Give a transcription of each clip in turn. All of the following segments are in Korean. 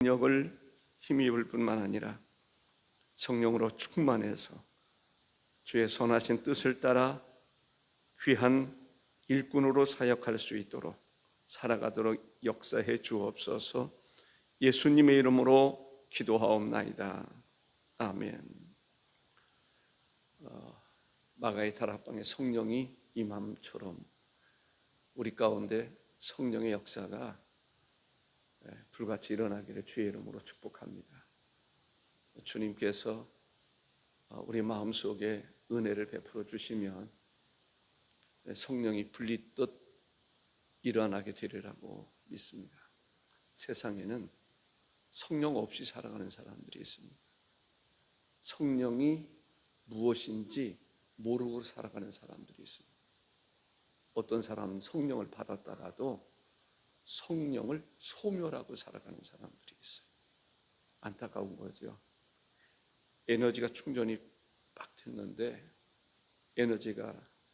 능력을 힘입을 뿐만 아니라 성령으로 충만해서 주의 선하신 뜻을 따라 귀한 일꾼으로 사역할 수 있도록 살아가도록 역사해 주옵소서. 예수님의 이름으로 기도하옵나이다. 아멘. 마가의 다락방에 성령이 임함처럼 우리 가운데 성령의 역사가 불같이 일어나기를 주의 이름으로 축복합니다. 주님께서 우리 마음속에 은혜를 베풀어 주시면 성령이 분리듯 일어나게 되리라고 믿습니다. 세상에는 성령 없이 살아가는 사람들이 있습니다. 성령이 무엇인지 모르고 살아가는 사람들이 있습니다. 어떤 사람은 성령을 받았다가도 성령을 소멸하고 살아가는 사람들이 있어요. 안타까운 거죠. 에너지가 충전이 빡 됐는데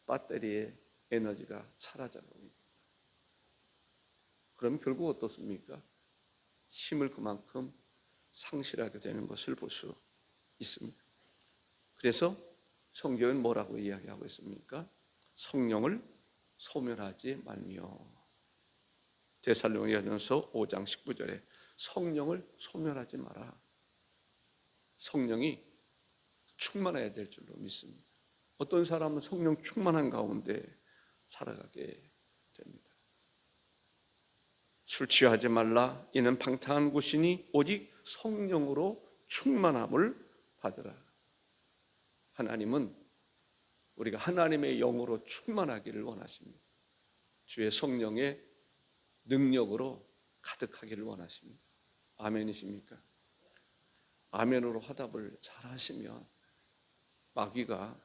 배터리에 에너지가 사라져가고 있는 거예요. 그럼 결국 어떻습니까? 힘을 그만큼 상실하게 되는 것을 볼 수 있습니다. 그래서 성경은 뭐라고 이야기하고 있습니까? 성령을 소멸하지 말며. 데살로니가전서 5장 19절에 성령을 소멸하지 마라. 성령이 충만해야 될 줄로 믿습니다. 어떤 사람은 성령 충만한 가운데 살아가게 됩니다. 술 취하지 말라. 이는 방탕한 것이니 오직 성령으로 충만함을 받으라. 하나님은 우리가 하나님의 영으로 충만하기를 원하십니다. 주의 성령의 능력으로 가득하기를 원하십니다. 아멘이십니까? 아멘으로 화답을 잘 하시면 마귀가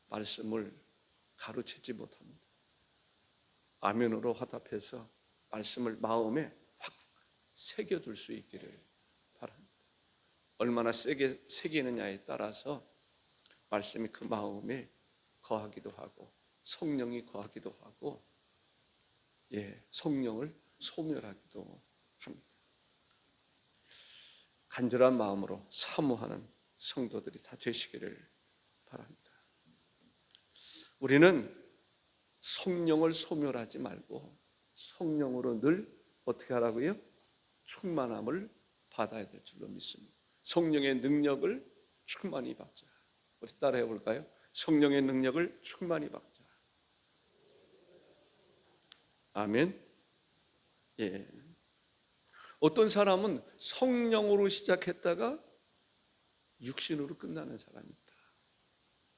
말씀을 가로채지 못합니다. 아멘으로 화답해서 말씀을 마음에 확 새겨둘 수 있기를 바랍니다. 얼마나 세게 새기느냐에 따라서 말씀이 그 마음에 거하기도 하고 성령이 거하기도 하고 성령을 소멸하기도 합니다. 간절한 마음으로 사모하는 성도들이 다 되시기를 바랍니다. 우리는 성령을 소멸하지 말고 성령으로 늘 어떻게 하라고요? 충만함을 받아야 될 줄로 믿습니다. 성령의 능력을 충만히 받자. 우리 따라해 볼까요? 성령의 능력을 충만히 받자. 아멘. 어떤 사람은 성령으로 시작했다가 육신으로 끝나는 사람이 있다.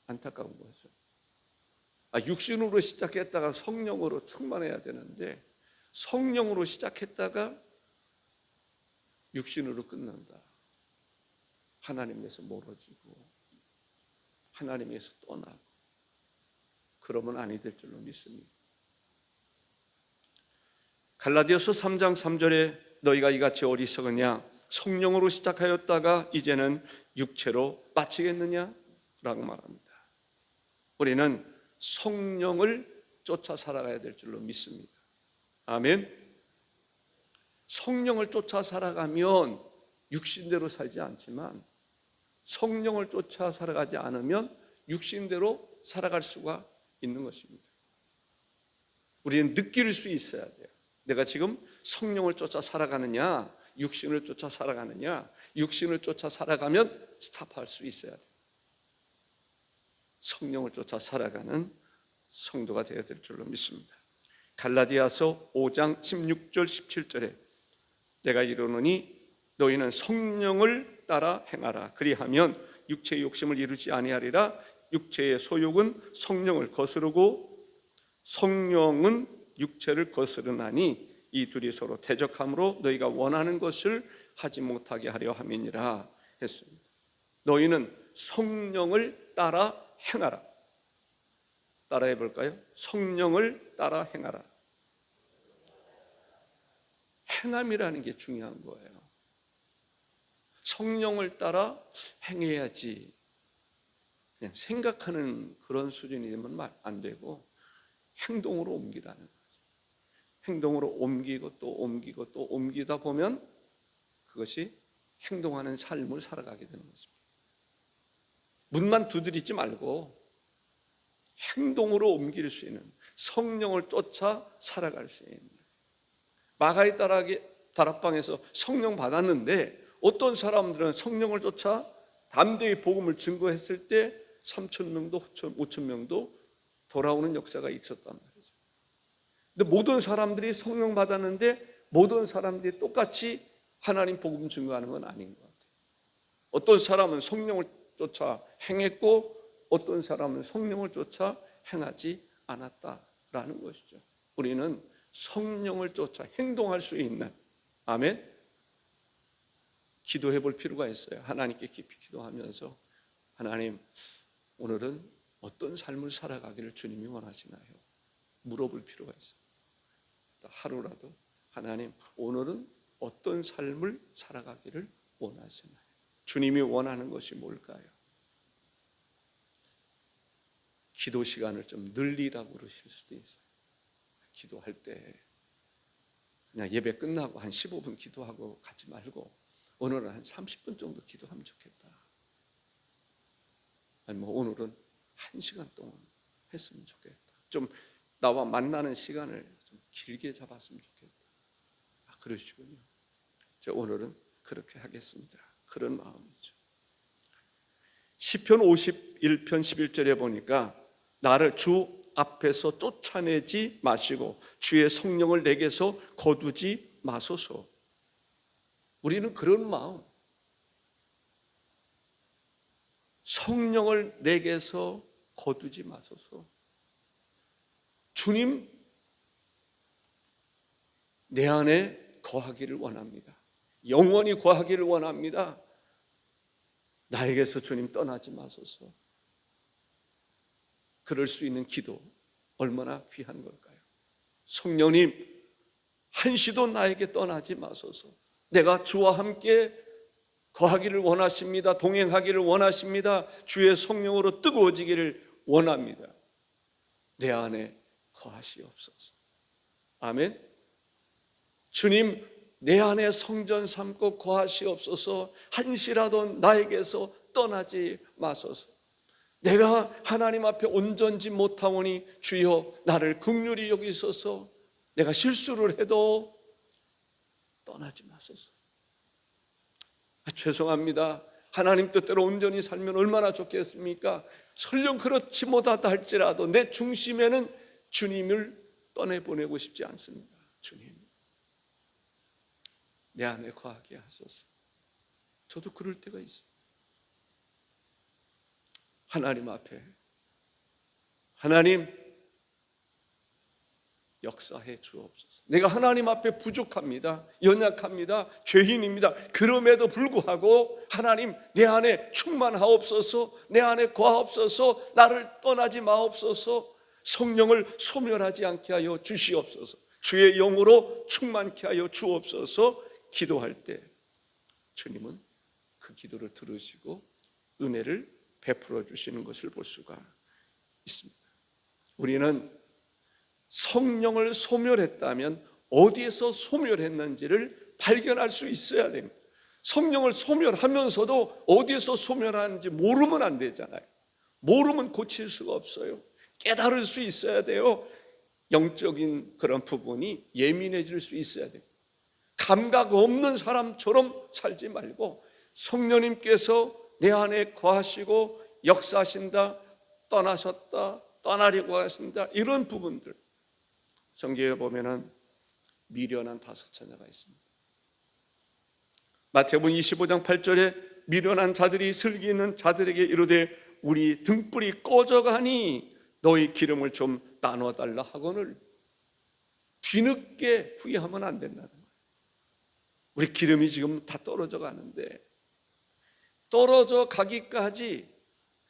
안타까운 거죠. 육신으로 시작했다가 성령으로 충만해야 되는데 성령으로 시작했다가 육신으로 끝난다. 하나님에서 멀어지고 하나님에서 떠나고 그러면 아니 될 줄로 믿습니다. 갈라디아서 3장 3절에 너희가 이같이 어리석으냐 성령으로 시작하였다가 이제는 육체로 마치겠느냐 라고 말합니다. 우리는 성령을 쫓아 살아가야 될 줄로 믿습니다. 아멘. 성령을 쫓아 살아가면 육신대로 살지 않지만 성령을 쫓아 살아가지 않으면 육신대로 살아갈 수가 있는 것입니다. 우리는 느낄 수 있어야 돼요. 내가 지금 성령을 쫓아 살아가느냐 육신을 쫓아 살아가느냐. 육신을 쫓아 살아가면 스탑할 수 있어야 돼요. 성령을 쫓아 살아가는 성도가 되어야 될 줄로 믿습니다. 갈라디아서 5장 16절 17절에 내가 이르노니 너희는 성령을 따라 행하라. 그리하면 육체의 욕심을 이루지 아니하리라. 육체의 소욕은 성령을 거스르고 성령은 육체를 거스르나니 이 둘이 서로 대적함으로 너희가 원하는 것을 하지 못하게 하려 함이니라 했습니다. 너희는 성령을 따라 행하라. 따라해 볼까요? 성령을 따라 행하라. 행함이라는 게 중요한 거예요. 성령을 따라 행해야지. 그냥 생각하는 그런 수준이면 안 되고 행동으로 옮기라는 거죠. 행동으로 옮기고 또 옮기고 또 옮기다 보면 그것이 행동하는 삶을 살아가게 되는 것입니다. 문만 두드리지 말고 행동으로 옮길 수 있는, 성령을 쫓아 살아갈 수 있는. 마가의 다락방에서 성령 받았는데 어떤 사람들은 성령을 쫓아 담대히 복음을 증거했을 때 3,000명도 5,000명도 돌아오는 역사가 있었단 말이죠. 근데 모든 사람들이 성령 받았는데 모든 사람들이 똑같이 하나님 복음 증거하는 건 아닌 것 같아요. 어떤 사람은 성령을 쫓아 행했고 어떤 사람은 성령을 쫓아 행하지 않았다라는 것이죠. 우리는 성령을 쫓아 행동할 수 있는, 아멘, 기도해 볼 필요가 있어요. 하나님께 깊이 기도하면서 하나님, 오늘은 어떤 삶을 살아가기를 주님이 원하시나요? 물어볼 필요가 있어요. 하루라도 하나님, 오늘은 어떤 삶을 살아가기를 원하시나요? 주님이 원하는 것이 뭘까요? 기도 시간을 좀 늘리라고 그러실 수도 있어요. 기도할 때 그냥 예배 끝나고 한 15분 기도하고 가지 말고 오늘은 한 30분 정도 기도하면 좋겠다. 아니 뭐 오늘은 1시간 동안 했으면 좋겠다. 좀 나와 만나는 시간을 좀 길게 잡았으면 좋겠다. 그러시군요. 제가 오늘은 그렇게 하겠습니다. 그런 마음이죠. 시편 51편 11절에 보니까 나를 주 앞에서 쫓아내지 마시고 주의 성령을 내게서 거두지 마소서. 우리는 그런 마음, 성령을 내게서 거두지 마소서. 주님, 내 안에 거하기를 원합니다. 영원히 거하기를 원합니다. 나에게서 주님 떠나지 마소서. 그럴 수 있는 기도 얼마나 귀한 걸까요? 성령님, 한시도 나에게 떠나지 마소서. 내가 주와 함께 거하기를 원하십니다. 동행하기를 원하십니다. 주의 성령으로 뜨거워지기를 원합니다. 내 안에 거하시옵소서. 아멘. 주님, 내 안에 성전 삼고 거하시옵소서. 한시라도 나에게서 떠나지 마소서. 내가 하나님 앞에 온전지 못하오니 주여 나를 긍휼히 여기소서. 내가 실수를 해도 떠나지 마소서. 죄송합니다. 하나님 뜻대로 온전히 살면 얼마나 좋겠습니까? 설령 그렇지 못하다 할지라도 내 중심에는 주님을 떠내보내고 싶지 않습니다. 주님, 내 안에 거하게 하소서. 저도 그럴 때가 있어요. 하나님 앞에, 하나님 역사해 주옵소서. 내가 하나님 앞에 부족합니다. 연약합니다. 죄인입니다. 그럼에도 불구하고 하나님, 내 안에 충만하옵소서. 내 안에 거하옵소서. 나를 떠나지 마옵소서. 성령을 소멸하지 않게 하여 주시옵소서. 주의 영으로 충만케 하여 주옵소서. 기도할 때 주님은 그 기도를 들으시고 은혜를 베풀어 주시는 것을 볼 수가 있습니다. 우리는 성령을 소멸했다면 어디에서 소멸했는지를 발견할 수 있어야 됩니다. 성령을 소멸하면서도 어디에서 소멸하는지 모르면 안 되잖아요. 모르면 고칠 수가 없어요. 깨달을 수 있어야 돼요. 영적인 그런 부분이 예민해질 수 있어야 돼요. 감각 없는 사람처럼 살지 말고 성령님께서 내 안에 거하시고 역사하신다, 떠나셨다, 떠나려고 하신다, 이런 부분들 성경에 보면은 미련한 5처녀가 있습니다. 마태복음 25장 8절에 미련한 자들이 슬기 있는 자들에게 이르되 우리 등불이 꺼져가니 너희 기름을 좀 나눠달라 하거늘. 뒤늦게 후회하면 안 된다는 거예요. 우리 기름이 지금 다 떨어져 가는데 떨어져 가기까지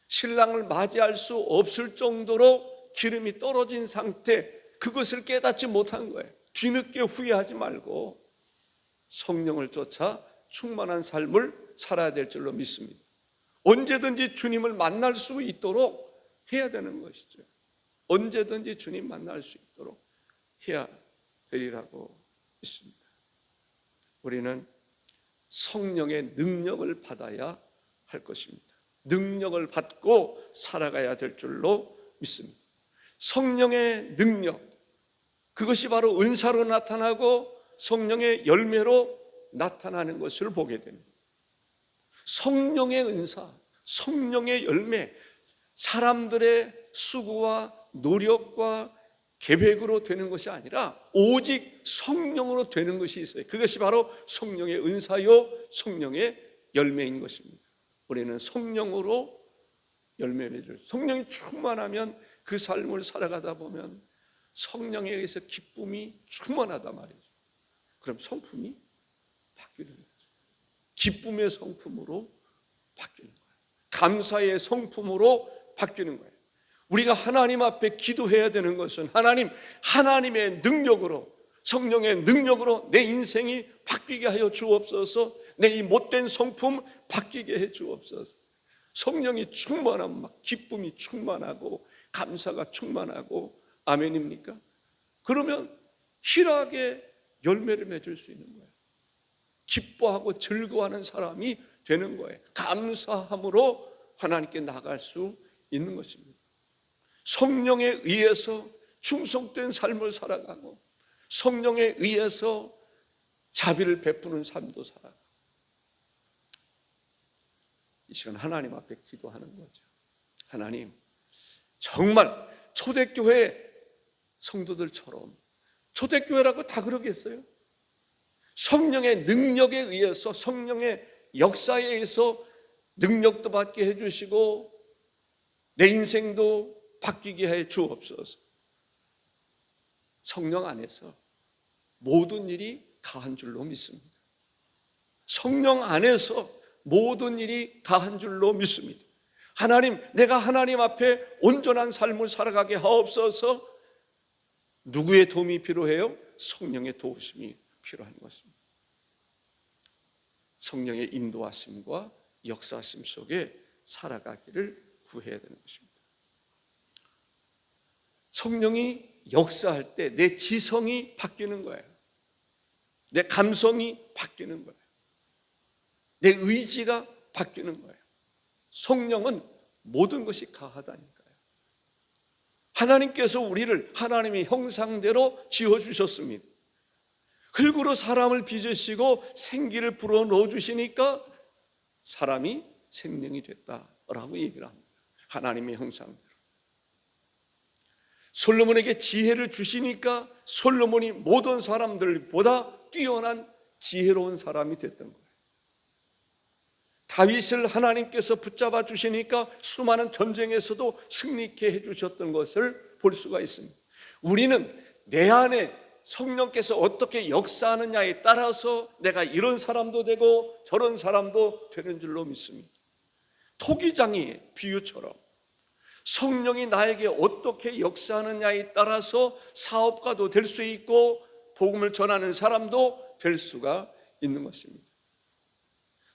신랑을 맞이할 수 없을 정도로 기름이 떨어진 상태, 그것을 깨닫지 못한 거예요. 뒤늦게 후회하지 말고 성령을 쫓아 충만한 삶을 살아야 될 줄로 믿습니다. 언제든지 주님을 만날 수 있도록 해야 되는 것이죠. 언제든지 주님 만날 수 있도록 해야 되리라고 믿습니다. 우리는 성령의 능력을 받아야 할 것입니다. 능력을 받고 살아가야 될 줄로 믿습니다. 성령의 능력, 그것이 바로 은사로 나타나고 성령의 열매로 나타나는 것을 보게 됩니다. 성령의 은사, 성령의 열매, 사람들의 수고와 노력과 계획으로 되는 것이 아니라 오직 성령으로 되는 것이 있어요. 그것이 바로 성령의 은사요, 성령의 열매인 것입니다. 우리는 성령으로 열매를 맺을, 성령이 충만하면 그 삶을 살아가다 보면 성령에 의해서 기쁨이 충만하단 말이죠. 그럼 성품이 바뀌는 거죠. 기쁨의 성품으로 바뀌는 거예요. 감사의 성품으로 바뀌는 거예요. 우리가 하나님 앞에 기도해야 되는 것은 하나님의 능력으로, 성령의 능력으로 내 인생이 바뀌게 하여 주옵소서. 내 이 못된 성품 바뀌게 해 주옵소서. 성령이 충만하면 막 기쁨이 충만하고 감사가 충만하고, 아멘입니까? 그러면 희락의 열매를 맺을 수 있는 거예요. 기뻐하고 즐거워하는 사람이 되는 거예요. 감사함으로 하나님께 나갈 수 있는 것입니다. 성령에 의해서 충성된 삶을 살아가고 성령에 의해서 자비를 베푸는 삶도 살아가고, 이 시간 하나님 앞에 기도하는 거죠. 하나님, 정말 초대교회 성도들처럼, 초대교회라고 다 그러겠어요? 성령의 능력에 의해서, 성령의 역사에 의해서 능력도 받게 해주시고 내 인생도 바뀌게 해 주옵소서. 성령 안에서 모든 일이 가한 줄로 믿습니다. 성령 안에서 모든 일이 가한 줄로 믿습니다. 하나님, 내가 하나님 앞에 온전한 삶을 살아가게 하옵소서. 누구의 도움이 필요해요? 성령의 도우심이 필요한 것입니다. 성령의 인도하심과 역사하심 속에 살아가기를 구해야 되는 것입니다. 성령이 역사할 때 내 지성이 바뀌는 거예요. 내 감성이 바뀌는 거예요. 내 의지가 바뀌는 거예요. 성령은 모든 것이 가하다니까요. 하나님께서 우리를 하나님의 형상대로 지어주셨습니다. 흙으로 사람을 빚으시고 생기를 불어넣어 주시니까 사람이 생명이 됐다라고 얘기를 합니다. 하나님의 형상대로. 솔로몬에게 지혜를 주시니까 솔로몬이 모든 사람들보다 뛰어난 지혜로운 사람이 됐던 거예요. 다윗을 하나님께서 붙잡아 주시니까 수많은 전쟁에서도 승리케 해주셨던 것을 볼 수가 있습니다. 우리는 내 안에 성령께서 어떻게 역사하느냐에 따라서 내가 이런 사람도 되고 저런 사람도 되는 줄로 믿습니다. 토기장이의 비유처럼 성령이 나에게 어떻게 역사하느냐에 따라서 사업가도 될 수 있고 복음을 전하는 사람도 될 수가 있는 것입니다.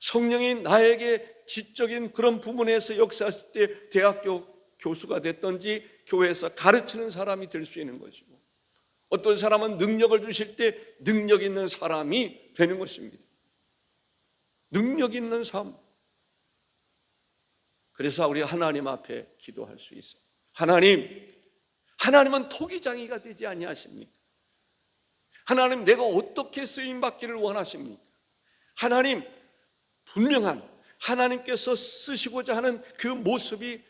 성령이 나에게 지적인 그런 부분에서 역사했을 때 대학교 교수가 됐든지 교회에서 가르치는 사람이 될 수 있는 것이고, 어떤 사람은 능력을 주실 때 능력 있는 사람이 되는 것입니다. 능력 있는 삶. 그래서 우리 하나님 앞에 기도할 수 있어요. 하나님은 토기장이가 되지 아니하십니까? 하나님, 내가 어떻게 쓰임받기를 원하십니까? 하나님, 분명한 하나님께서 쓰시고자 하는 그 모습이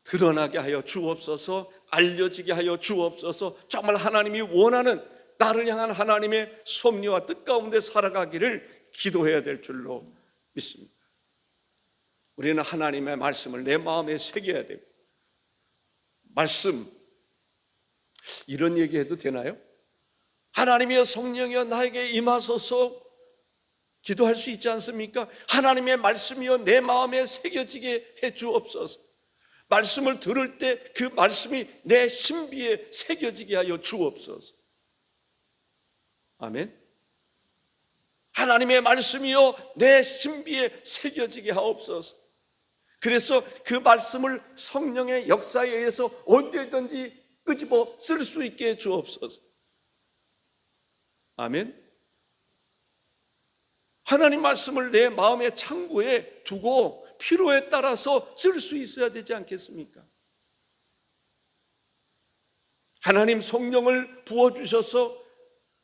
드러나게 하여 주옵소서. 알려지게 하여 주옵소서. 정말 하나님이 원하는 나를 향한 하나님의 섭리와 뜻 가운데 살아가기를 기도해야 될 줄로 믿습니다. 우리는 하나님의 말씀을 내 마음에 새겨야 되고, 말씀, 이런 얘기해도 되나요? 하나님의 성령이여 나에게 임하소서 기도할 수 있지 않습니까? 하나님의 말씀이여 내 마음에 새겨지게 해 주옵소서. 말씀을 들을 때 그 말씀이 내 신비에 새겨지게 하여 주옵소서. 아멘. 하나님의 말씀이여 내 신비에 새겨지게 하옵소서. 그래서 그 말씀을 성령의 역사에 의해서 언제든지 끄집어 쓸 수 있게 해 주옵소서. 아멘. 하나님 말씀을 내 마음의 창고에 두고 필요에 따라서 쓸 수 있어야 되지 않겠습니까? 하나님 성령을 부어주셔서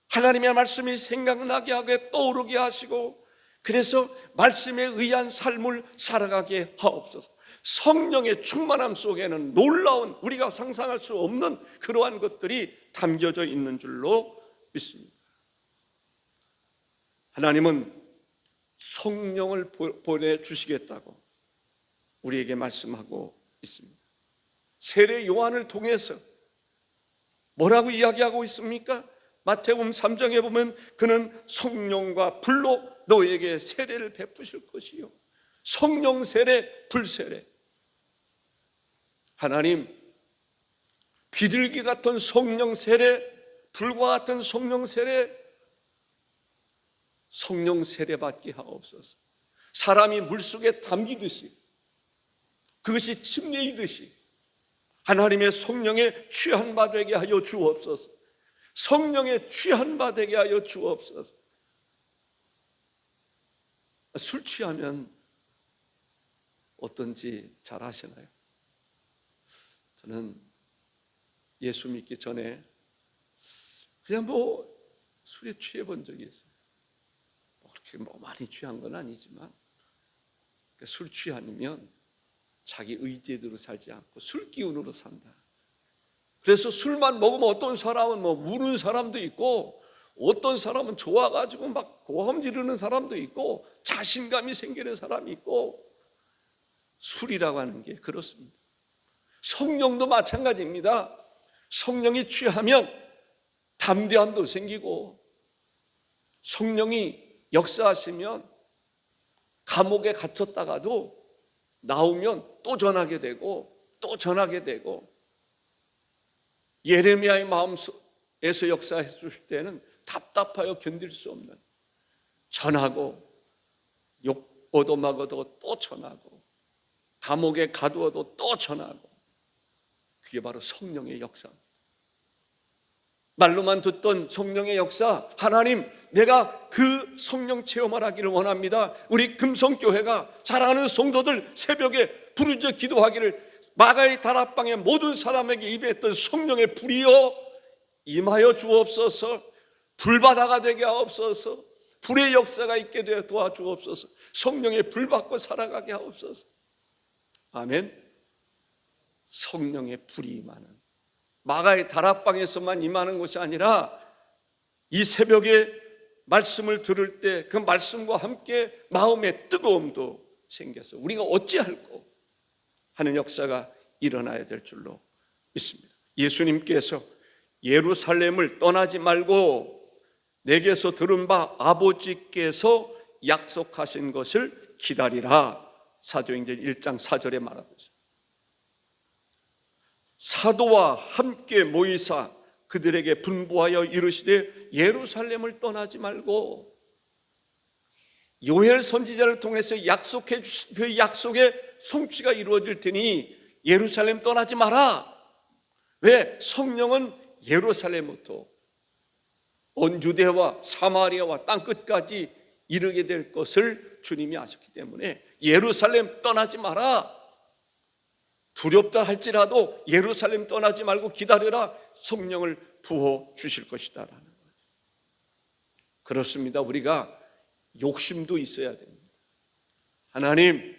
하나님의 말씀이 생각나게 하게 떠오르게 하시고, 그래서 말씀에 의한 삶을 살아가게 하옵소서. 성령의 충만함 속에는 놀라운, 우리가 상상할 수 없는 그러한 것들이 담겨져 있는 줄로 믿습니다. 하나님은 성령을 보내주시겠다고 우리에게 말씀하고 있습니다. 세례 요한을 통해서 뭐라고 이야기하고 있습니까? 마태복음 3장에 보면 그는 성령과 불로 너에게 세례를 베푸실 것이요, 성령 세례, 불 세례. 하나님, 비둘기 같은 성령 세례, 불과 같은 성령 세례, 성령 세례 받게 하옵소서. 사람이 물속에 담기듯이, 그것이 침례이듯이 하나님의 성령에 취한 바 되게 하여 주옵소서. 성령에 취한 바 되게 하여 주옵소서. 술 취하면 어떤지 잘 아시나요? 저는 예수 믿기 전에 그냥 술에 취해 본 적이 있어요. 그렇게 많이 취한 건 아니지만, 술 취하면 자기 의지대로 살지 않고 술 기운으로 산다. 그래서 술만 먹으면 어떤 사람은 무는 사람도 있고, 어떤 사람은 좋아가지고 막 고함 지르는 사람도 있고, 자신감이 생기는 사람이 있고, 술이라고 하는 게 그렇습니다. 성령도 마찬가지입니다. 성령이 취하면 담대함도 생기고, 성령이 역사하시면 감옥에 갇혔다가도 나오면 또 전하게 되고 또 전하게 되고, 예레미야의 마음에서 역사해 주실 때는 답답하여 견딜 수 없는, 전하고 욕 얻어먹어도 또 전하고 감옥에 가두어도 또 전하고, 그게 바로 성령의 역사입니다. 말로만 듣던 성령의 역사, 하나님, 내가 그 성령 체험을 하기를 원합니다. 우리 금성교회가 사랑하는 성도들 새벽에 부르짖어 기도하기를, 마가의 다락방에 모든 사람에게 임했던 성령의 불이여 임하여 주옵소서. 불바다가 되게 하옵소서. 불의 역사가 있게 되어 도와주옵소서. 성령의 불 받고 살아가게 하옵소서. 아멘. 성령의 불이 임하는, 마가의 다락방에서만 임하는 것이 아니라 이 새벽에 말씀을 들을 때 그 말씀과 함께 마음의 뜨거움도 생겨서 우리가 어찌할꼬 하는 역사가 일어나야 될 줄로 믿습니다. 예수님께서 예루살렘을 떠나지 말고 내게서 들은 바 아버지께서 약속하신 것을 기다리라, 사도행전 1장 4절에 말하고 있습니다. 사도와 함께 모이사 그들에게 분부하여 이르시되 예루살렘을 떠나지 말고, 요엘 선지자를 통해서 약속해 주신 그 약속의 성취가 이루어질 테니 예루살렘 떠나지 마라. 왜? 성령은 예루살렘부터 온 유대와 사마리아와 땅끝까지 이르게 될 것을 주님이 아셨기 때문에 예루살렘 떠나지 마라. 두렵다 할지라도 예루살렘 떠나지 말고 기다려라. 성령을 부어 주실 것이다 라는 거죠. 그렇습니다. 우리가 욕심도 있어야 됩니다. 하나님,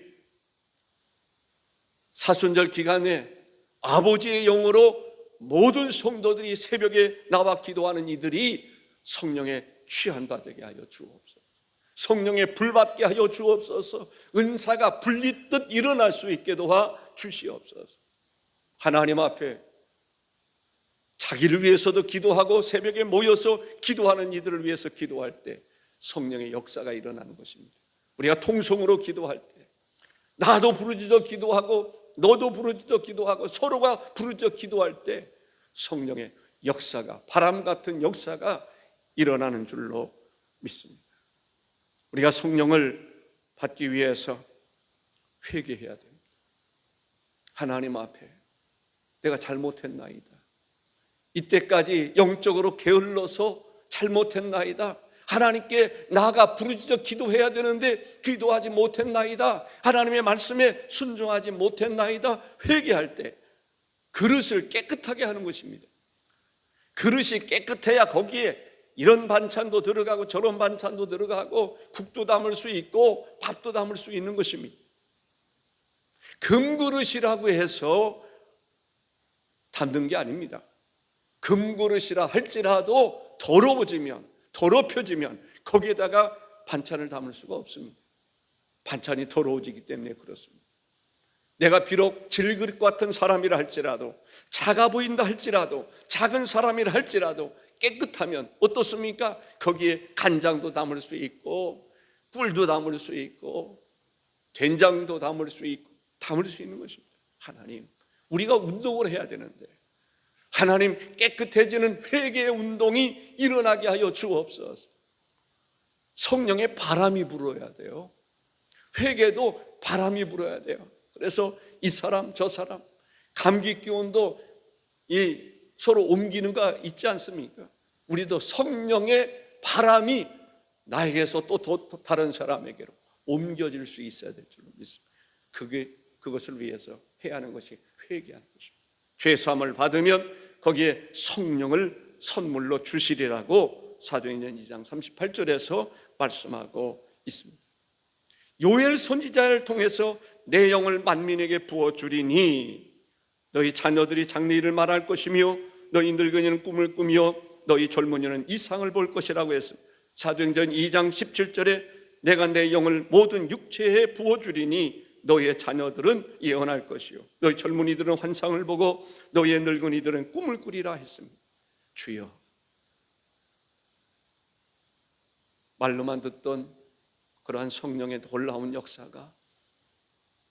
사순절 기간에 아버지의 영으로 모든 성도들이 새벽에 나와 기도하는 이들이 성령에 취한 바 되게 하여 주옵소서. 성령에 불받게 하여 주옵소서. 은사가 불리듯 일어날 수 있게 도와 주시옵소서. 하나님 앞에 자기를 위해서도 기도하고 새벽에 모여서 기도하는 이들을 위해서 기도할 때 성령의 역사가 일어나는 것입니다. 우리가 통성으로 기도할 때 나도 부르짖어 기도하고 너도 부르짖어 기도하고 서로가 부르짖어 기도할 때 성령의 역사가, 바람 같은 역사가 일어나는 줄로 믿습니다. 우리가 성령을 받기 위해서 회개해야 됩니다. 하나님 앞에 내가 잘못했나이다. 이때까지 영적으로 게을러서 잘못했나이다. 하나님께 나아가 부르짖어 기도해야 되는데 기도하지 못했나이다, 하나님의 말씀에 순종하지 못했나이다 회개할 때 그릇을 깨끗하게 하는 것입니다. 그릇이 깨끗해야 거기에 이런 반찬도 들어가고 저런 반찬도 들어가고 국도 담을 수 있고 밥도 담을 수 있는 것입니다. 금그릇이라고 해서 담는 게 아닙니다. 금그릇이라 할지라도 더럽혀지면 거기에다가 반찬을 담을 수가 없습니다. 반찬이 더러워지기 때문에 그렇습니다. 내가 비록 질그릇 같은 사람이라 할지라도, 작아 보인다 할지라도, 작은 사람이라 할지라도 깨끗하면 어떻습니까? 거기에 간장도 담을 수 있고 꿀도 담을 수 있고 된장도 담을 수 있는 것입니다. 하나님, 우리가 운동을 해야 되는데 하나님, 깨끗해지는 회개의 운동이 일어나게 하여 주옵소서. 성령의 바람이 불어야 돼요. 회개도 바람이 불어야 돼요. 그래서 이 사람 저 사람 감기 기운도 서로 옮기는 거 있지 않습니까? 우리도 성령의 바람이 나에게서 또 다른 사람에게로 옮겨질 수 있어야 될 줄로 믿습니다. 그것을 위해서 해야 하는 것이 회개하는 것입니다. 죄사함을 받으면 거기에 성령을 선물로 주시리라고 사도행전 2장 38절에서 말씀하고 있습니다. 요엘 선지자를 통해서 내 영을 만민에게 부어주리니 너희 자녀들이 장래일을 말할 것이며 너희 늙은이는 꿈을 꾸며 너희 젊은이는 이상을 볼 것이라고 했습니다. 사도행전 2장 17절에 내가 내 영을 모든 육체에 부어주리니 너희의 자녀들은 예언할 것이요 너희 젊은이들은 환상을 보고 너희의 늙은이들은 꿈을 꾸리라 했습니다. 주여, 말로만 듣던 그러한 성령의 놀라운 역사가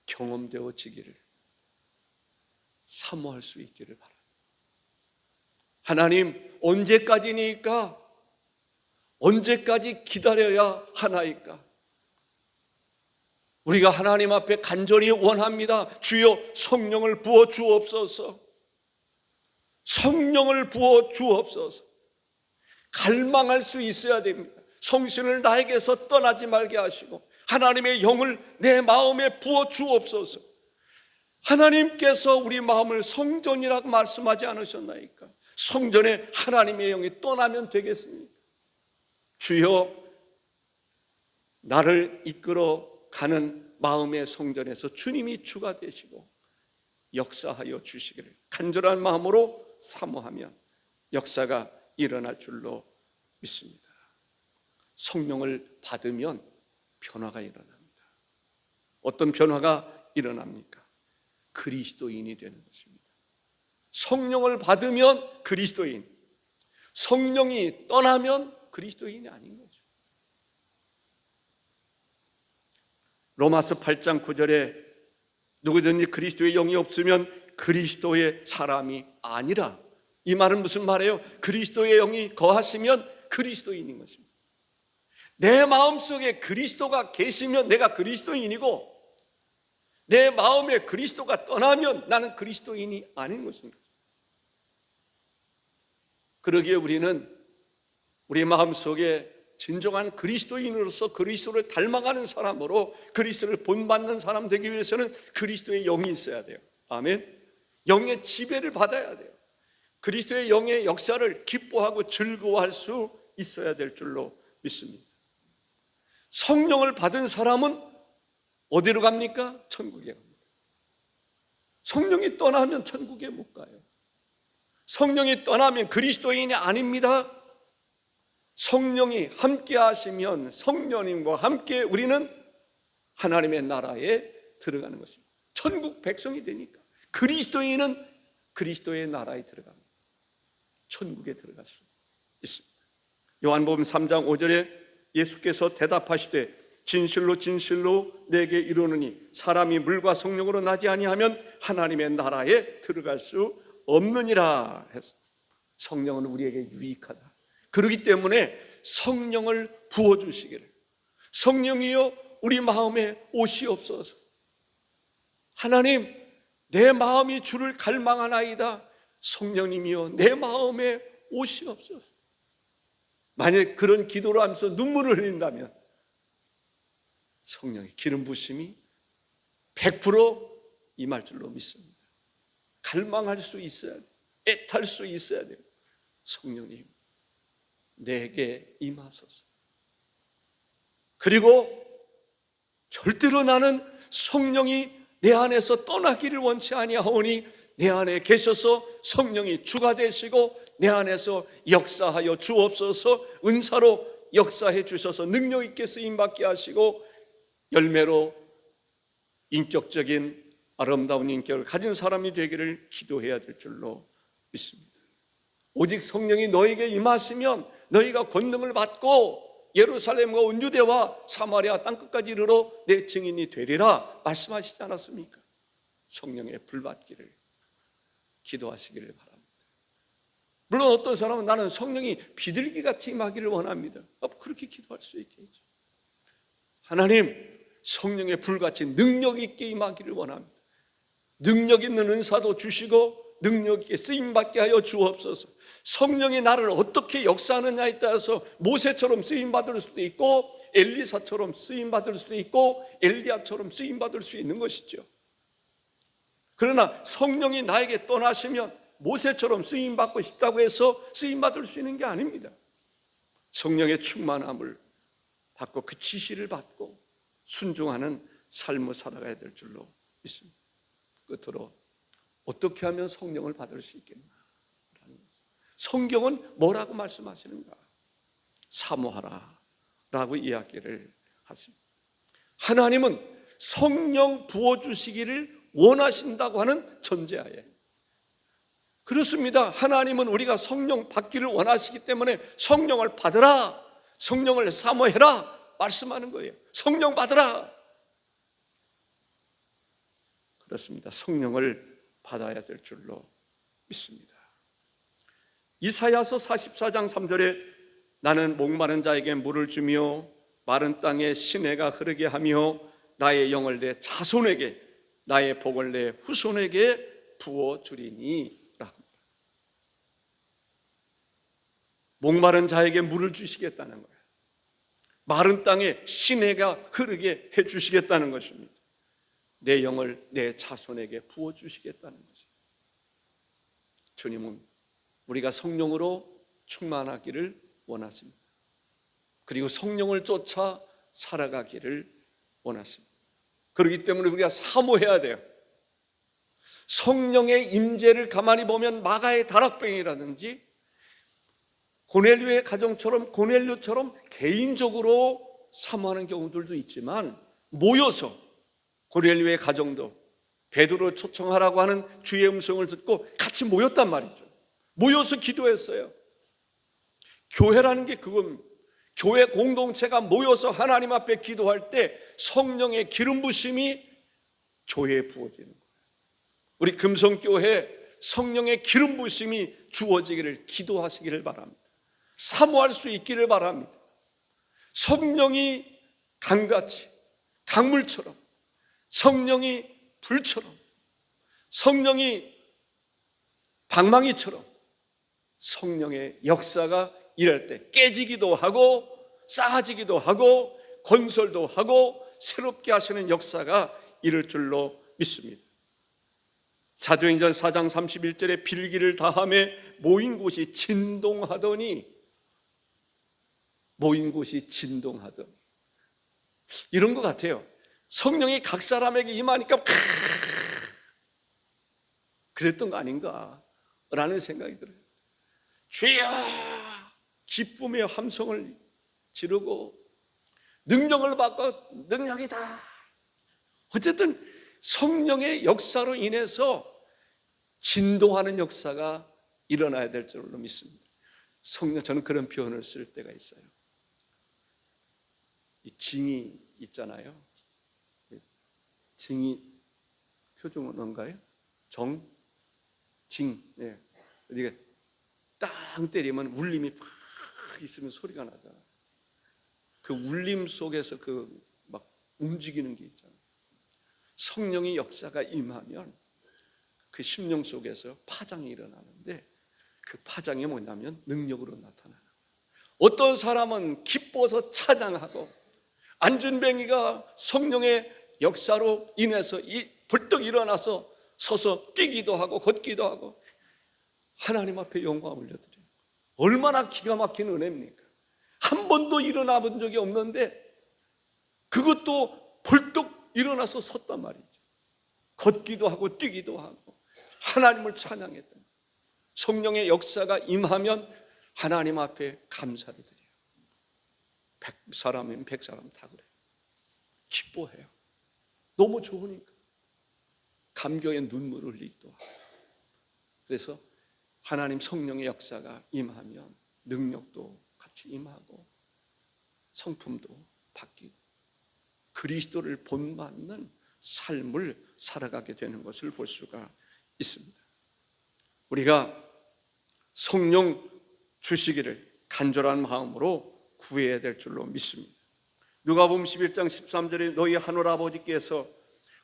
경험되어지기를, 사모할 수 있기를 바랍니다. 하나님, 언제까지니까? 언제까지 기다려야 하나이까? 우리가 하나님 앞에 간절히 원합니다. 주여, 성령을 부어 주옵소서. 성령을 부어 주옵소서. 갈망할 수 있어야 됩니다. 성신을 나에게서 떠나지 말게 하시고 하나님의 영을 내 마음에 부어 주옵소서. 하나님께서 우리 마음을 성전이라고 말씀하지 않으셨나이까? 성전에 하나님의 영이 떠나면 되겠습니까? 주여, 나를 이끌어 가는 마음의 성전에서 주님이 주가 되시고 역사하여 주시기를 간절한 마음으로 사모하면 역사가 일어날 줄로 믿습니다. 성령을 받으면 변화가 일어납니다. 어떤 변화가 일어납니까? 그리스도인이 되는 것입니다. 성령을 받으면 그리스도인, 성령이 떠나면 그리스도인이 아닌 거죠. 로마서 8장 9절에 누구든지 그리스도의 영이 없으면 그리스도의 사람이 아니라, 이 말은 무슨 말이에요? 그리스도의 영이 거하시면 그리스도인인 것입니다. 내 마음속에 그리스도가 계시면 내가 그리스도인이고 내 마음에 그리스도가 떠나면 나는 그리스도인이 아닌 것입니다. 그러기에 우리는 우리 마음속에 진정한 그리스도인으로서 그리스도를 닮아가는 사람으로 그리스도를 본받는 사람 되기 위해서는 그리스도의 영이 있어야 돼요. 아멘. 영의 지배를 받아야 돼요. 그리스도의 영의 역사를 기뻐하고 즐거워할 수 있어야 될 줄로 믿습니다. 성령을 받은 사람은 어디로 갑니까? 천국에 갑니다. 성령이 떠나면 천국에 못 가요. 성령이 떠나면 그리스도인이 아닙니다. 성령이 함께 하시면 성령님과 함께 우리는 하나님의 나라에 들어가는 것입니다. 천국 백성이 되니까 그리스도인은 그리스도의 나라에 들어갑니다. 천국에 들어갈 수 있습니다. 요한복음 3장 5절에 예수께서 대답하시되 진실로 진실로 내게 이르노니 사람이 물과 성령으로 나지 아니하면 하나님의 나라에 들어갈 수 없느니라 했어. 성령은 우리에게 유익하다. 그렇기 때문에 성령을 부어주시기를, 성령이여 우리 마음에 오시옵소서. 하나님, 내 마음이 주를 갈망하나이다. 성령님이여 내 마음에 오시옵소서. 만약 그런 기도를 하면서 눈물을 흘린다면 성령의 기름 부심이 100% 임할 줄로 믿습니다. 갈망할 수 있어야 돼요. 애탈 수 있어야 돼요. 성령님, 내게 임하소서. 그리고 절대로 나는 성령이 내 안에서 떠나기를 원치 아니하오니 내 안에 계셔서 성령이 주가 되시고 내 안에서 역사하여 주옵소서. 은사로 역사해 주셔서 능력 있게 쓰임받게 하시고 열매로 인격적인 아름다운 인격을 가진 사람이 되기를 기도해야 될 줄로 믿습니다. 오직 성령이 너에게 임하시면 너희가 권능을 받고 예루살렘과 온 유대와 사마리아 땅끝까지 이르러 내 증인이 되리라 말씀하시지 않았습니까? 성령의 불받기를 기도하시기를 바랍니다. 물론 어떤 사람은 나는 성령이 비둘기같이 임하기를 원합니다. 그렇게 기도할 수 있겠죠. 하나님, 성령의 불같이 능력 있게 임하기를 원합니다. 능력 있는 은사도 주시고 능력 있게 쓰임받게 하여 주옵소서. 성령이 나를 어떻게 역사하느냐에 따라서 모세처럼 쓰임받을 수도 있고 엘리사처럼 쓰임받을 수도 있고 엘리야처럼 쓰임받을 수 있는 것이죠. 그러나 성령이 나에게 떠나시면 모세처럼 쓰임받고 싶다고 해서 쓰임받을 수 있는 게 아닙니다. 성령의 충만함을 받고 그 지시를 받고 순종하는 삶을 살아가야 될 줄로 믿습니다. 끝으로 어떻게 하면 성령을 받을 수 있겠나? 성경은 뭐라고 말씀하시는가? 사모하라 라고 이야기를 하십니다. 하나님은 성령 부어주시기를 원하신다고 하는 전제하에 그렇습니다. 하나님은 우리가 성령 받기를 원하시기 때문에 성령을 받으라, 성령을 사모해라 말씀하는 거예요. 성령 받으라. 그렇습니다. 성령을 받아야 될 줄로 믿습니다. 이사야서 44장 3절에 나는 목마른 자에게 물을 주며 마른 땅에 시내가 흐르게 하며 나의 영을 내 자손에게 나의 복을 내 후손에게 부어주리니 라고. 목마른 자에게 물을 주시겠다는 거예요. 마른 땅에 시내가 흐르게 해주시겠다는 것입니다. 내 영을 내 자손에게 부어주시겠다는 것입니다. 주님은 우리가 성령으로 충만하기를 원하십니다. 그리고 성령을 쫓아 살아가기를 원하십니다. 그렇기 때문에 우리가 사모해야 돼요. 성령의 임재를 가만히 보면 마가의 다락방이라든지 고넬료의 가정처럼 고넬료처럼 개인적으로 사모하는 경우들도 있지만 모여서 고넬료의 가정도 베드로 초청하라고 하는 주의 음성을 듣고 같이 모였단 말이죠. 모여서 기도했어요. 교회라는 게 그겁니다. 교회 공동체가 모여서 하나님 앞에 기도할 때 성령의 기름 부심이 교회에 부어지는 거예요. 우리 금성교회 성령의 기름 부심이 주어지기를 기도하시기를 바랍니다. 사모할 수 있기를 바랍니다. 성령이 강같이 강물처럼, 성령이 불처럼, 성령이 방망이처럼 성령의 역사가 일할 때 깨지기도 하고 쌓아지기도 하고 건설도 하고 새롭게 하시는 역사가 이를 줄로 믿습니다. 사도행전 4장 31절에 필기를 다함에 모인 곳이 진동하더니 이런 것 같아요. 성령이 각 사람에게 임하니까 그랬던 거 아닌가 라는 생각이 들어요. 주여 기쁨의 함성을 지르고 능력을 받고 능력이다. 어쨌든 성령의 역사로 인해서 진동하는 역사가 일어나야 될 줄로 믿습니다. 성령, 저는 그런 표현을 쓸 때가 있어요. 이 징이 있잖아요. 징이 표준 언어인가요? 징. 네. 이게 땅 때리면 울림이 팍 있으면 소리가 나잖아요. 그 울림 속에서 그 막 움직이는 게 있잖아요. 성령의 역사가 임하면 그 심령 속에서 파장이 일어나는데 그 파장이 뭐냐면 능력으로 나타나는 거예요. 어떤 사람은 기뻐서 찬양하고, 안진뱅이가 성령의 역사로 인해서 벌떡 일어나서 서서 뛰기도 하고 걷기도 하고 하나님 앞에 영광 올려드려요. 얼마나 기가 막힌 은혜입니까? 한 번도 일어나 본 적이 없는데 그것도 벌떡 일어나서 섰단 말이죠. 걷기도 하고 뛰기도 하고 하나님을 찬양했던 거예요. 성령의 역사가 임하면 하나님 앞에 감사를 드려요. 100사람이면 100사람 다 그래요. 기뻐해요. 너무 좋으니까 감격의 눈물을 흘리기도 하고. 그래서 하나님 성령의 역사가 임하면 능력도 같이 임하고 성품도 바뀌고 그리스도를 본받는 삶을 살아가게 되는 것을 볼 수가 있습니다. 우리가 성령 주시기를 간절한 마음으로 구해야 될 줄로 믿습니다. 누가복음 11장 13절에 너희 하늘 아버지께서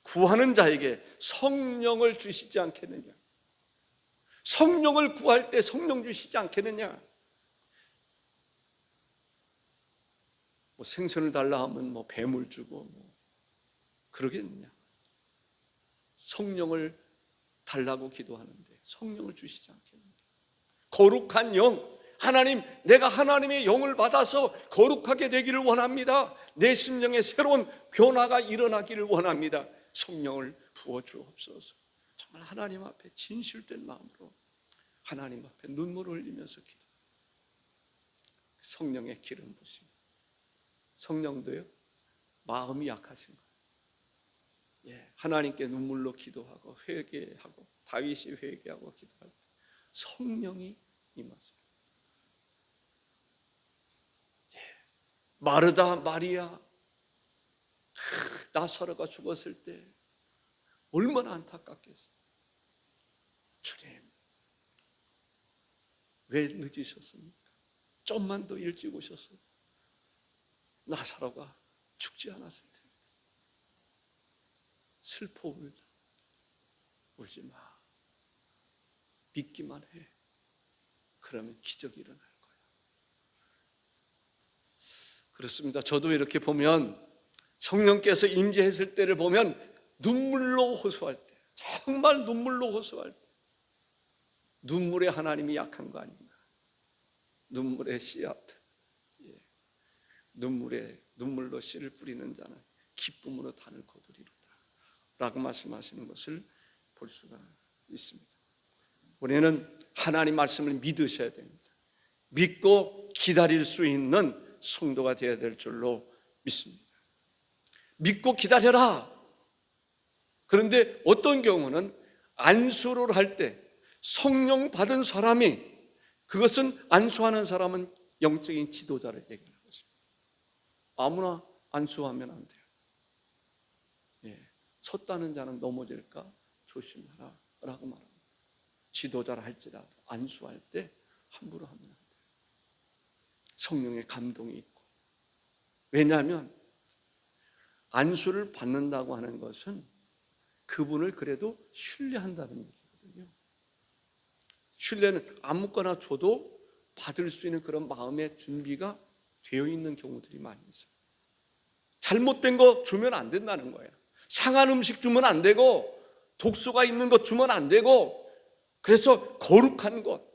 구하는 자에게 성령을 주시지 않겠느냐? 성령을 구할 때 성령 주시지 않겠느냐? 뭐 생선을 달라 하면 뭐 뱀을 주고 뭐 그러겠느냐? 성령을 달라고 기도하는데 성령을 주시지 않겠느냐? 거룩한 영, 하나님, 내가 하나님의 영을 받아서 거룩하게 되기를 원합니다. 내 심령에 새로운 변화가 일어나기를 원합니다. 성령을 부어주옵소서. 정말 하나님 앞에 진실된 마음으로 하나님 앞에 눈물을 흘리면서 기도. 성령의 기름 부심. 성령도요, 마음이 약하신 거예요. 하나님께 눈물로 기도하고 회개하고 다윗이 회개하고 기도할 때 성령이 임하세요. 마르다 마리아, 나사로가 죽었을 때 얼마나 안타깝겠어요. 주님, 왜 늦으셨습니까? 좀만 더 일찍 오셨어도 나사로가 죽지 않았을 텐데. 슬퍼 울다. 울지 마. 믿기만 해. 그러면 기적이 일어날 거야. 그렇습니다. 저도 이렇게 보면 성령께서 임재했을 때를 보면 눈물로 호소할 때, 정말 눈물로 호소할 때 눈물에 하나님이 약한 거 아닌가? 눈물의 씨앗, 눈물로 씨를 뿌리는 자는 기쁨으로 단을 거두리로다 라고 말씀하시는 것을 볼 수가 있습니다. 우리는 하나님 말씀을 믿으셔야 됩니다. 믿고 기다릴 수 있는 성도가 되어야 될 줄로 믿습니다. 믿고 기다려라. 그런데 어떤 경우는 안수를 할 때 성령 받은 사람이, 그것은 안수하는 사람은 영적인 지도자를 얘기하는 것입니다. 아무나 안수하면 안 돼요. 섰다는 자는 넘어질까 조심하라 라고 말합니다. 지도자를 할지라도 안수할 때 함부로 하면 안 돼요. 성령의 감동이 있고. 왜냐하면 안수를 받는다고 하는 것은 그분을 그래도 신뢰한다는 얘기거든요. 신뢰는 아무거나 줘도 받을 수 있는 그런 마음의 준비가 되어 있는 경우들이 많이 있어요. 잘못된 거 주면 안 된다는 거예요. 상한 음식 주면 안 되고, 독소가 있는 것 주면 안 되고, 그래서 거룩한 것,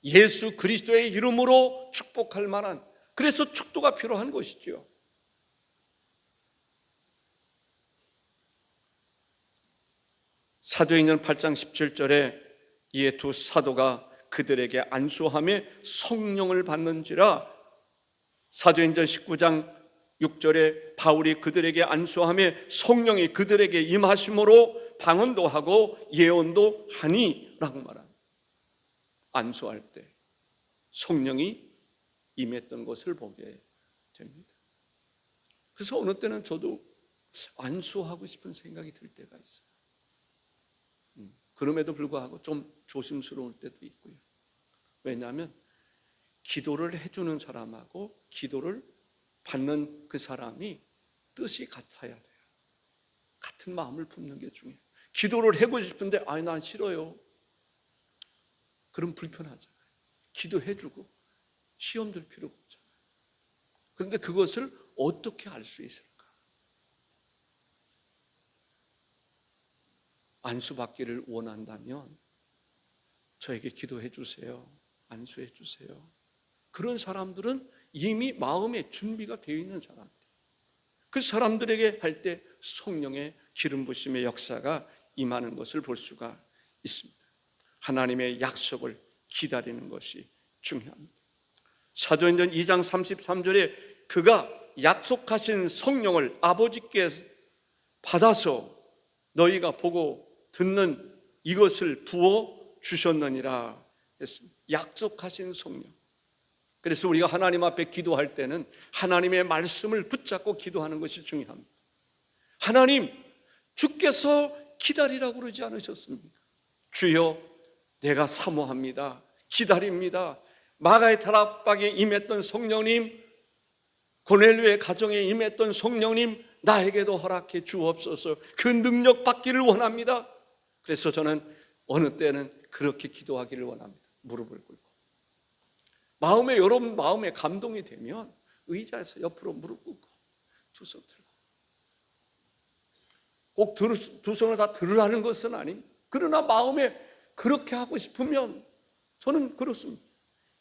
예수 그리스도의 이름으로 축복할 만한, 그래서 축도가 필요한 것이죠. 사도행전 8장 17절에 이에 두 사도가 그들에게 안수하며 성령을 받는지라, 사도행전 19장 6절에 바울이 그들에게 안수하며 성령이 그들에게 임하심으로 방언도 하고 예언도 하니 라고 말합니다. 안수할 때 성령이 임했던 것을 보게 됩니다. 그래서 어느 때는 저도 안수하고 싶은 생각이 들 때가 있어요. 그럼에도 불구하고 좀 조심스러울 때도 있고요. 왜냐하면 기도를 해주는 사람하고 기도를 받는 그 사람이 뜻이 같아야 돼요. 같은 마음을 품는 게 중요해요. 기도를 하고 싶은데 아니 난 싫어요. 그럼 불편하잖아요. 기도해주고 시험 들 필요가 없잖아요. 그런데 그것을 어떻게 알 수 있을까? 안수받기를 원한다면 저에게 기도해 주세요. 안수해 주세요. 그런 사람들은 이미 마음의 준비가 되어 있는 사람들. 그 사람들에게 할 때 성령의 기름 부심의 역사가 임하는 것을 볼 수가 있습니다. 하나님의 약속을 기다리는 것이 중요합니다. 사도행전 2장 33절에 그가 약속하신 성령을 아버지께 받아서 너희가 보고 듣는 이것을 부어 주셨느니라 했습니다. 약속하신 성령. 그래서 우리가 하나님 앞에 기도할 때는 하나님의 말씀을 붙잡고 기도하는 것이 중요합니다. 하나님, 주께서 기다리라고 그러지 않으셨습니까? 주여, 내가 사모합니다. 기다립니다. 마가의 다락방에 임했던 성령님, 고넬료의 가정에 임했던 성령님, 나에게도 허락해 주옵소서. 그 능력 받기를 원합니다. 그래서 저는 어느 때는 그렇게 기도하기를 원합니다. 무릎을 꿇고. 여러분 마음에 감동이 되면 의자에서 옆으로 무릎 꿇고 두 손 들고, 꼭 두 손을 다 들으라는 것은 아닙니다. 그러나 마음에 그렇게 하고 싶으면 저는 그렇습니다.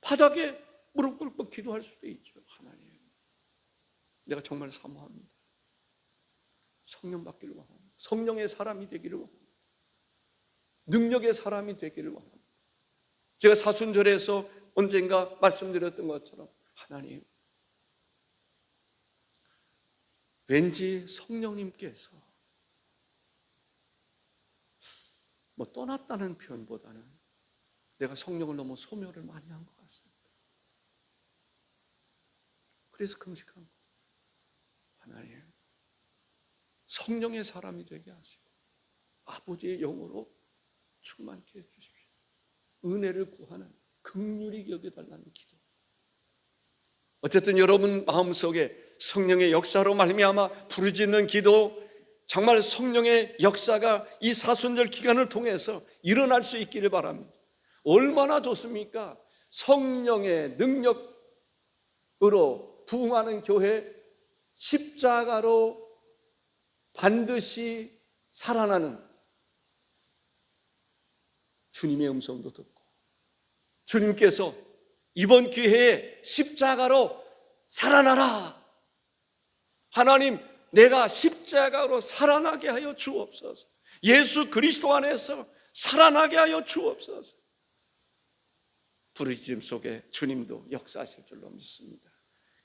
바닥에 무릎 꿇고 기도할 수도 있죠. 하나님, 내가 정말 사모합니다. 성령 받기를 원합니다. 성령의 사람이 되기를 원합니다. 능력의 사람이 되기를 원합니다. 제가 사순절에서 언젠가 말씀드렸던 것처럼 하나님, 왠지 성령님께서 떠났다는 표현보다는 내가 성령을 너무 소멸을 많이 한 것 같습니다. 그래서 금식한 거예요. 하나님, 성령의 사람이 되게 하시고 아버지의 영으로 충만케 해주십시오. 은혜를 구하는 긍휼히 여겨달라는 기도. 어쨌든 여러분 마음속에 성령의 역사로 말미암아 부르짖는 기도, 정말 성령의 역사가 이 사순절 기간을 통해서 일어날 수 있기를 바랍니다. 얼마나 좋습니까? 성령의 능력으로 부흥하는 교회, 십자가로 반드시 살아나는 주님의 음성도 듣고, 주님께서 이번 기회에 십자가로 살아나라. 하나님, 내가 십자가로 살아나게 하여 주옵소서. 예수 그리스도 안에서 살아나게 하여 주옵소서. 부르짖음 속에 주님도 역사하실 줄로 믿습니다.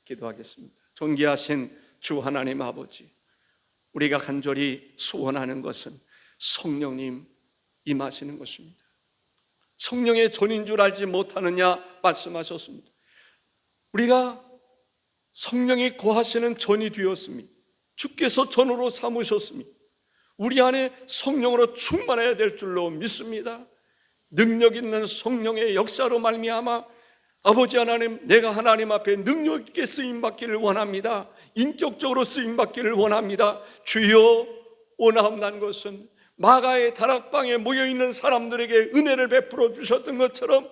기도하겠습니다. 존귀하신 주 하나님 아버지, 우리가 간절히 소원하는 것은 성령님 임하시는 것입니다. 성령의 전인 줄 알지 못하느냐 말씀하셨습니다. 우리가 성령이 거하시는 전이 되었습니다. 주께서 전으로 삼으셨습니다. 우리 안에 성령으로 충만해야 될 줄로 믿습니다. 능력 있는 성령의 역사로 말미암아 아버지 하나님, 내가 하나님 앞에 능력 있게 쓰임받기를 원합니다. 인격적으로 쓰임받기를 원합니다. 주여, 원함난 것은 마가의 다락방에 모여있는 사람들에게 은혜를 베풀어 주셨던 것처럼,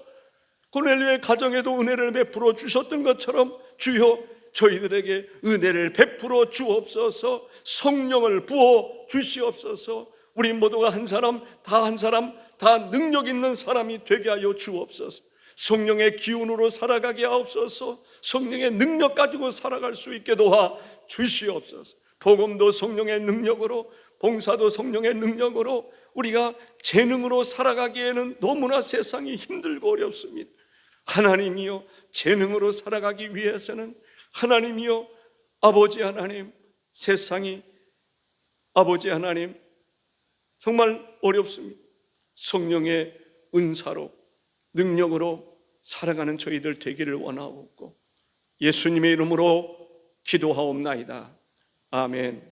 고넬료의 가정에도 은혜를 베풀어 주셨던 것처럼 주여, 저희들에게 은혜를 베풀어 주옵소서. 성령을 부어 주시옵소서. 우리 모두가 한 사람 다 능력 있는 사람이 되게 하여 주옵소서. 성령의 기운으로 살아가게 하옵소서. 성령의 능력 가지고 살아갈 수 있게 도와 주시옵소서. 복음도 성령의 능력으로, 봉사도 성령의 능력으로, 우리가 재능으로 살아가기에는 너무나 세상이 힘들고 어렵습니다. 하나님이여, 재능으로 살아가기 위해서는 하나님이여, 아버지 하나님, 세상이 아버지 하나님 정말 어렵습니다. 성령의 은사로, 능력으로 살아가는 저희들 되기를 원하옵고 예수님의 이름으로 기도하옵나이다. 아멘.